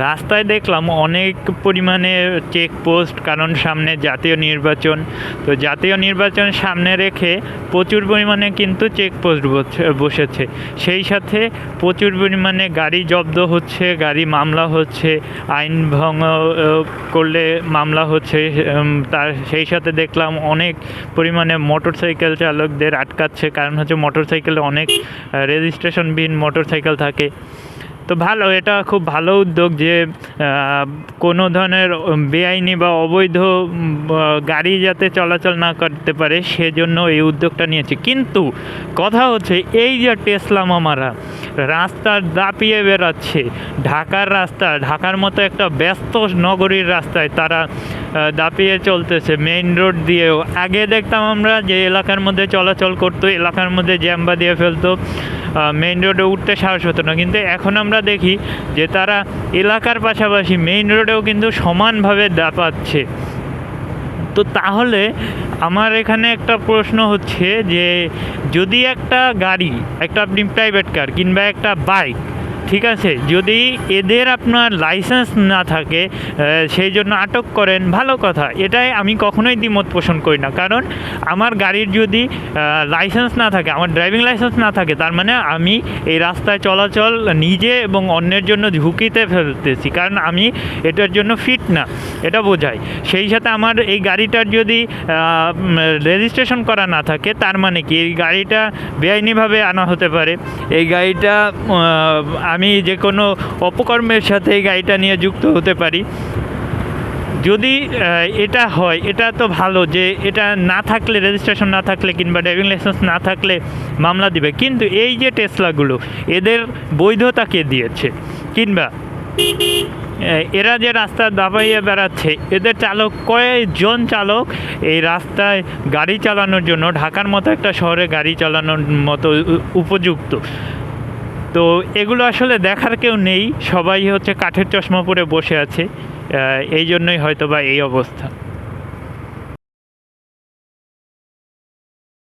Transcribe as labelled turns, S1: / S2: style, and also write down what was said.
S1: রাস্তায় দেখলাম অনেক পরিমাণে চেকপোস্ট, কারণ সামনে জাতীয় নির্বাচন। তো জাতীয় নির্বাচন সামনে রেখে প্রচুর পরিমাণে কিন্তু চেকপোস্ট বসেছে। সেই সাথে প্রচুর পরিমাণে গাড়ি জব্দ হচ্ছে, গাড়ি মামলা হচ্ছে, আইন ভঙ্গ করলে মামলা হচ্ছে। তার সেই সাথে দেখলাম অনেক পরিমাণে মোটরসাইকেল চালকদের আটকাচ্ছে, কারণ হচ্ছে মোটরসাইকেলে অনেক রেজিস্ট্রেশনবিহীন মোটরসাইকেল থাকে। তো ভালো, এটা খুব ভালো উদ্যোগ যে কোনো ধরনের বেআইনি বা অবৈধ গাড়ি যাতে চলাচল না করতে পারে সেজন্য এই উদ্যোগটা নিয়েছে। কিন্তু কথা হচ্ছে, এই যে টেসলা মামারা রাস্তা দাপিয়ে বেড়াচ্ছে, ঢাকার রাস্তা, ঢাকার মতো একটা ব্যস্ত নগরীর রাস্তায় তারা দাপিয়ে চলতেছে, মেইন রোড দিয়েও। আগে দেখতাম আমরা যে এলাকার মধ্যে চলাচল করতো, এলাকার মধ্যে জ্যাম বাঁধিয়ে ফেলতো, মেইন রোডে উঠতে সাহস হতো না। কিন্তু এখন আমরা দেখি যে তারা এলাকার পাশাপাশি মেইন রোডেও কিন্তু সমানভাবে দাপাচ্ছে। তো তাহলে আমার এখানে একটা প্রশ্ন হচ্ছে যে, যদি একটা গাড়ি, একটা আপনি প্রাইভেট কার কিংবা একটা বাইক, ঠিক আছে, যদি এদের আপনার লাইসেন্স না থাকে সেই জন্য আটক করেন, ভালো কথা, এটাই আমি কখনোই দ্বিমত পোষণ করি না। কারণ আমার গাড়ির যদি লাইসেন্স না থাকে, আমার ড্রাইভিং লাইসেন্স না থাকে, তার মানে আমি এই রাস্তায় চলাচল নিজে এবং অন্যের জন্য ঝুঁকিতে ফেলতেছি, কারণ আমি এটার জন্য ফিট না, এটা বোঝায়। সেই সাথে আমার এই গাড়িটার যদি রেজিস্ট্রেশন করা না থাকে, তার মানে কি এই গাড়িটা বেআইনিভাবে আনা হতে পারে। এই গাড়িটা আমি যে কোনো অপকর্মের সাথে এই গাড়িটা নিয়ে যুক্ত হতে পারি। যদি এটা হয়, এটা তো ভালো যে এটা না থাকলে, রেজিস্ট্রেশন না থাকলে কিংবা ড্রাইভিং লাইসেন্স না থাকলে মামলা দিবে। কিন্তু এই যে টেসলাগুলো, এদের বৈধতা কে দিয়েছে? কিংবা এরা যে রাস্তা দাবাইয়ে বেড়াচ্ছে, এদের চালক, কয়েকজন চালক এই রাস্তায় গাড়ি চালানোর জন্য, ঢাকার মতো একটা শহরে গাড়ি চালানোর মতো উপযুক্ত? তো এগুলো আসলে দেখার কেউ নেই, সবাই হচ্ছে কাঠের চশমা পরে বসে আছে, এই জন্যই হয়তো বা এই অবস্থা।